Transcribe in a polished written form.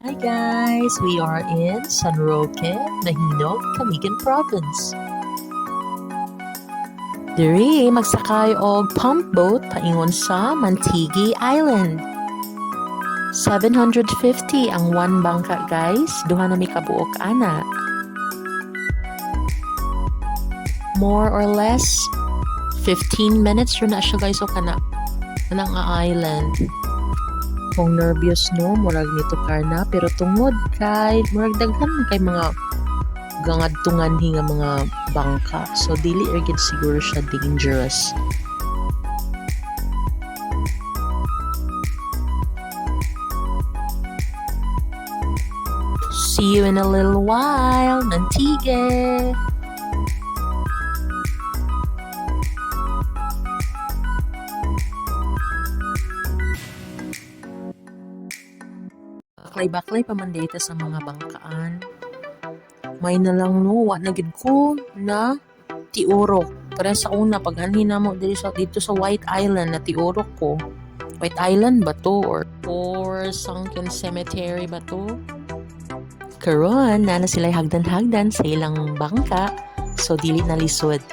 Hi guys! We are in San Roque, Mahinog, Camigan Province. Diri magsakay og pump boat paingon sa Mantigi Island. 750 ang one bangka guys, duha na mi kabuok ana. More or less 15 minutes rin na siya guys o kana nga island. Kung nervyos no, murag nito karna pero tungod kay murag daghan na kay mga gangadtungan nga mga bangka. So dili ra gid siguro siya dangerous. See you in a little while, Nantige! Baklay-baklay pa man dito sa mga bangkaan. May na lang no, wa na gid ko na tiurok. Para sa una, paghanhin na mo dito sa White Island na tiurok ko. White Island ba to? Or Sunken Cemetery ba to? Karon, na sila hagdan-hagdan sa ilang bangka. So, dili na lisod.